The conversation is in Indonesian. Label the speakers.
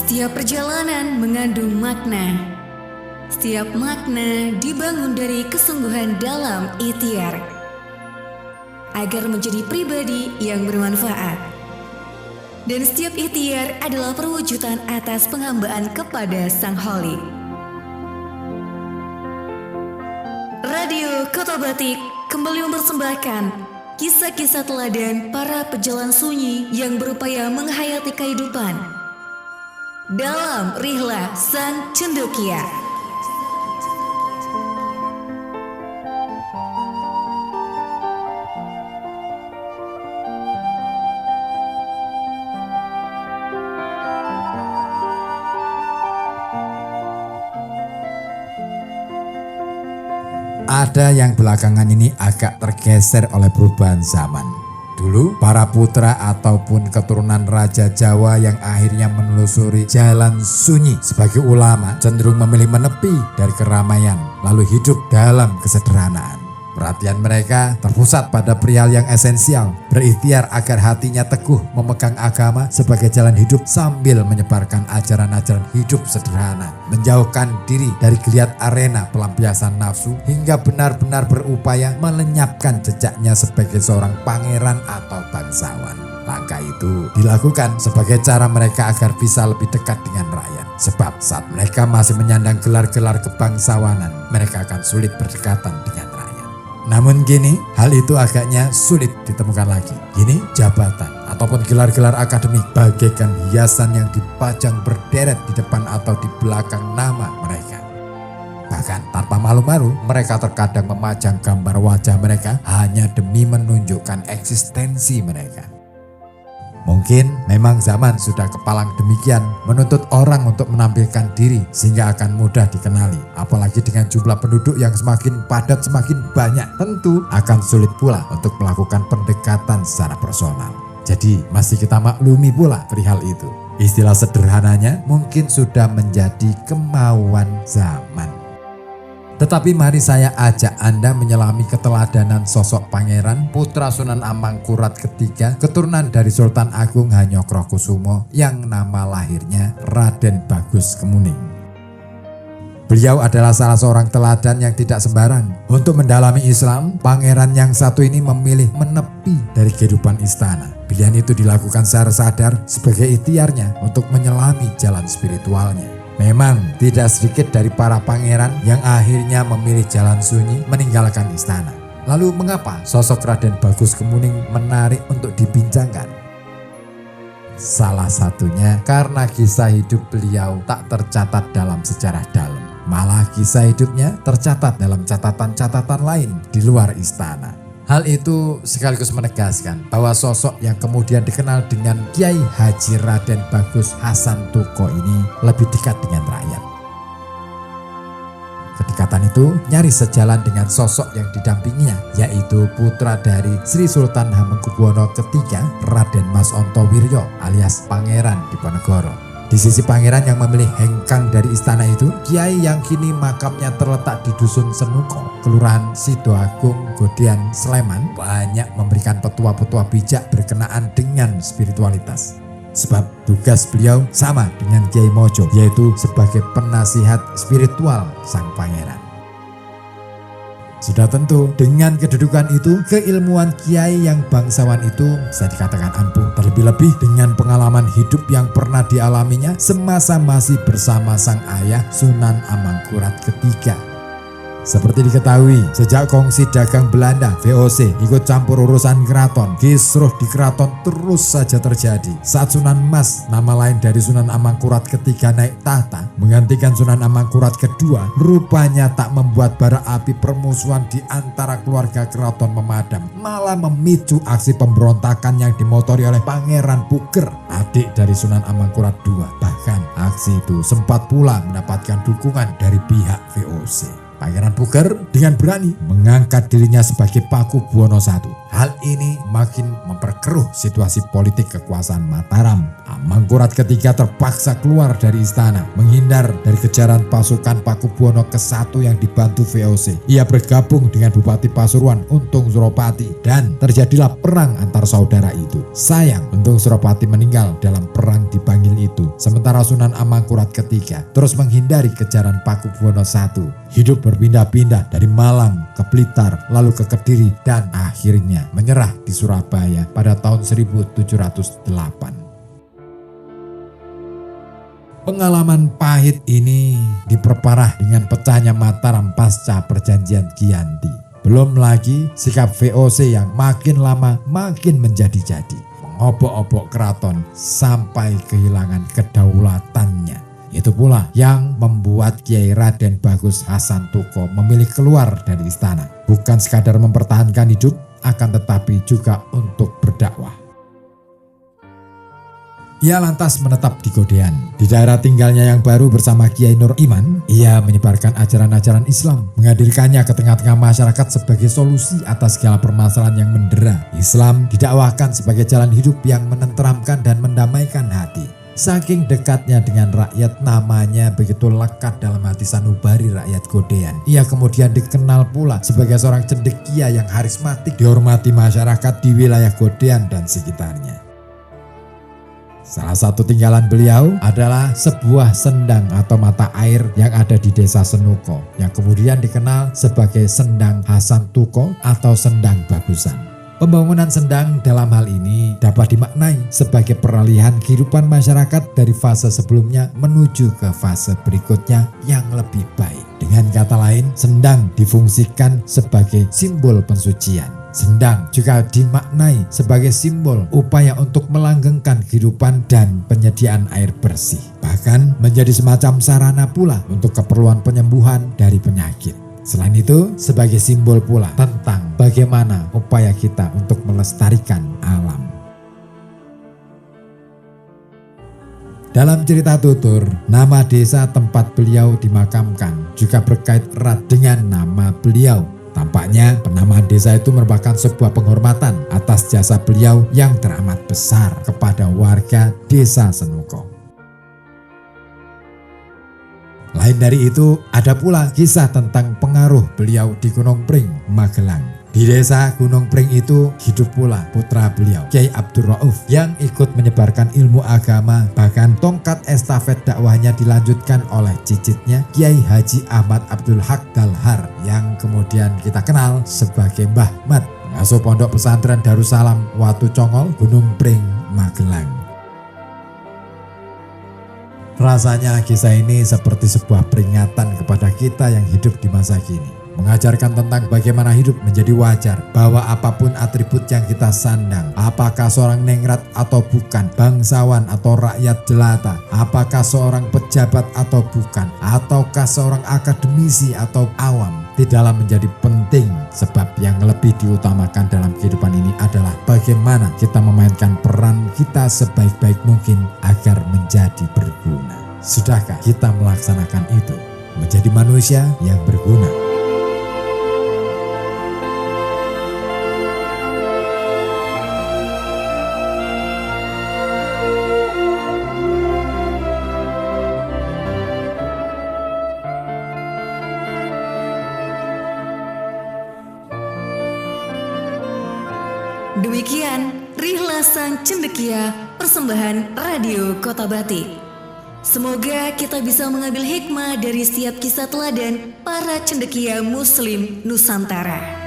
Speaker 1: Setiap perjalanan mengandung makna. Setiap makna dibangun dari kesungguhan dalam ikhtiar agar menjadi pribadi yang bermanfaat. Dan setiap ikhtiar adalah perwujudan atas penghambaan kepada Sang Khalik. Radio Kota Batik kembali mempersembahkan kisah-kisah teladan para pejalan sunyi yang berupaya menghayati kehidupan dalam Rihlah Sang Cendekia.
Speaker 2: Ada yang belakangan ini agak tergeser oleh perubahan zaman. Dulu, para putra ataupun keturunan Raja Jawa yang akhirnya menelusuri jalan sunyi sebagai ulama cenderung memilih menepi dari keramaian, lalu hidup dalam kesederhanaan. Perhatian mereka terpusat pada perihal yang esensial, berikhtiar agar hatinya teguh memegang agama sebagai jalan hidup sambil menyebarkan ajaran-ajaran hidup sederhana, menjauhkan diri dari geliat arena pelampiasan nafsu hingga benar-benar berupaya melenyapkan jejaknya sebagai seorang pangeran atau bangsawan. Langkah itu dilakukan sebagai cara mereka agar bisa lebih dekat dengan rakyat. Sebab saat mereka masih menyandang gelar-gelar kebangsawanan, mereka akan sulit berdekatan dengan rakyat. Namun kini hal itu agaknya sulit ditemukan lagi. Kini jabatan ataupun gelar-gelar akademik bagaikan hiasan yang dipajang berderet di depan atau di belakang nama mereka. Bahkan tanpa malu-malu mereka terkadang memajang gambar wajah mereka hanya demi menunjukkan eksistensi mereka. Mungkin memang zaman sudah kepalang demikian, menuntut orang untuk menampilkan diri sehingga akan mudah dikenali. Apalagi dengan jumlah penduduk yang semakin padat, semakin banyak, tentu akan sulit pula untuk melakukan pendekatan secara personal. Jadi masih kita maklumi pula perihal itu. Istilah sederhananya mungkin sudah menjadi kemauan zaman. Tetapi mari saya ajak Anda menyelami keteladanan sosok pangeran putra Sunan Amangkurat III, keturunan dari Sultan Agung Hanyokrokusumo yang nama lahirnya Raden Bagus Kemuning. Beliau adalah salah seorang teladan yang tidak sembarang. Untuk mendalami Islam, pangeran yang satu ini memilih menepi dari kehidupan istana. Pilihan itu dilakukan secara sadar sebagai ikhtiarnya untuk menyelami jalan spiritualnya. Memang tidak sedikit dari para pangeran yang akhirnya memilih jalan sunyi meninggalkan istana. Lalu mengapa sosok Raden Bagus Kemuning menarik untuk dibincangkan? Salah satunya karena kisah hidup beliau tak tercatat dalam sejarah dalam. Malah kisah hidupnya tercatat dalam catatan-catatan lain di luar istana. Hal itu sekaligus menegaskan bahwa sosok yang kemudian dikenal dengan Kiai Haji Raden Bagus Hasan Tuko ini lebih dekat dengan rakyat. Kedekatan itu nyaris sejalan dengan sosok yang didampinginya, yaitu putra dari Sri Sultan Hamengkubuwono III, Raden Mas Ontowiryo alias Pangeran Diponegoro. Di sisi pangeran yang memilih hengkang dari istana itu, kiai yang kini makamnya terletak di Dusun Senuko, Kelurahan Sidoagung, Godean, Sleman, banyak memberikan petua-petua bijak berkenaan dengan spiritualitas. Sebab tugas beliau sama dengan Kiai Mojo, yaitu sebagai penasihat spiritual sang pangeran. Sudah tentu dengan kedudukan itu, keilmuan kiai yang bangsawan itu bisa dikatakan ampuh. Terlebih-lebih dengan pengalaman hidup yang pernah dialaminya semasa masih bersama sang ayah Sunan Amangkurat III. Seperti diketahui, sejak kongsi dagang Belanda VOC ikut campur urusan keraton, kisruh di keraton terus saja terjadi. Saat Sunan Mas, nama lain dari Sunan Amangkurat III naik tahta, menggantikan Sunan Amangkurat II, rupanya tak membuat bara api permusuhan di antara keluarga keraton memadam, malah memicu aksi pemberontakan yang dimotori oleh Pangeran Puger, adik dari Sunan Amangkurat II. Bahkan aksi itu sempat pula mendapatkan dukungan dari pihak VOC. Pangeran Puger dengan berani mengangkat dirinya sebagai Paku Buwono I. Hal ini makin memperkeruh situasi politik kekuasaan Mataram. Amangkurat III terpaksa keluar dari istana, menghindar dari kejaran pasukan Pakubuwono ke-1 yang dibantu VOC. Ia bergabung dengan Bupati Pasuruan Untung Suropati dan terjadilah perang antar saudara itu. Sayang, Untung Suropati meninggal dalam perang di Bangil itu, sementara Sunan Amangkurat III terus menghindari kejaran Pakubuwono I. Hidup berpindah-pindah dari Malang ke Blitar, lalu ke Kediri, dan akhirnya menyerah di Surabaya pada tahun 1708. Pengalaman pahit ini diperparah dengan pecahnya Mataram pasca perjanjian Giyanti. Belum lagi sikap VOC yang makin lama makin menjadi-jadi, mengobok-obok keraton sampai kehilangan kedaulatannya. Itu pula yang membuat Kiai Raden Bagus Hasan Tuko memilih keluar dari istana, bukan sekadar mempertahankan hidup, akan tetapi juga untuk berdakwah. Ia lantas menetap di Godean. Di daerah tinggalnya yang baru bersama Kiai Nur Iman, ia menyebarkan ajaran-ajaran Islam, menghadirkannya ke tengah-tengah masyarakat sebagai solusi atas segala permasalahan yang mendera. Islam didakwahkan sebagai jalan hidup yang menenteramkan dan mendamaikan hati. Saking dekatnya dengan rakyat, namanya begitu lekat dalam hati sanubari rakyat Godean. Ia kemudian dikenal pula sebagai seorang cendekia yang harismatik, dihormati masyarakat di wilayah Godean dan sekitarnya. Salah satu tinggalan beliau adalah sebuah sendang atau mata air yang ada di desa Senuko, yang kemudian dikenal sebagai Sendang Hasan Tuko atau Sendang Bagusan. Pembangunan sendang dalam hal ini dapat dimaknai sebagai peralihan kehidupan masyarakat dari fase sebelumnya menuju ke fase berikutnya yang lebih baik. Dengan kata lain, sendang difungsikan sebagai simbol pensucian. Sendang juga dimaknai sebagai simbol upaya untuk melanggengkan kehidupan dan penyediaan air bersih. Bahkan menjadi semacam sarana pula untuk keperluan penyembuhan dari penyakit. Selain itu, sebagai simbol pula tentang bagaimana upaya kita untuk melestarikan alam. Dalam cerita tutur, nama desa tempat beliau dimakamkan juga berkait erat dengan nama beliau. Tampaknya penamaan desa itu merupakan sebuah penghormatan atas jasa beliau yang teramat besar kepada warga desa Senuko. Lain dari itu, ada pula kisah tentang pengaruh beliau di Gunung Pring, Magelang. Di desa Gunung Pring itu hidup pula putra beliau, Kiai Abdul Rauf, yang ikut menyebarkan ilmu agama. Bahkan tongkat estafet dakwahnya dilanjutkan oleh cicitnya, Kiai Haji Ahmad Abdul Haq Dalhar, yang kemudian kita kenal sebagai Mbah Mat, pengasuh pondok pesantren Darussalam Watu Congol, Gunung Pring, Magelang. Rasanya kisah ini seperti sebuah peringatan kepada kita yang hidup di masa kini. Mengajarkan tentang bagaimana hidup menjadi wajar, bahwa apapun atribut yang kita sandang, apakah seorang ningrat atau bukan, bangsawan atau rakyat jelata, apakah seorang pejabat atau bukan, ataukah seorang akademisi atau awam, tidaklah menjadi penting, sebab yang lebih diutamakan dalam kehidupan ini adalah bagaimana kita memainkan peran kita sebaik-baik mungkin agar menjadi berguna. Sudahkah kita melaksanakan itu? Menjadi manusia yang berguna.
Speaker 1: Demikian Rihlasan Cendekia, persembahan Radio Kota Batik. Semoga kita bisa mengambil hikmah dari setiap kisah teladan para cendekia Muslim Nusantara.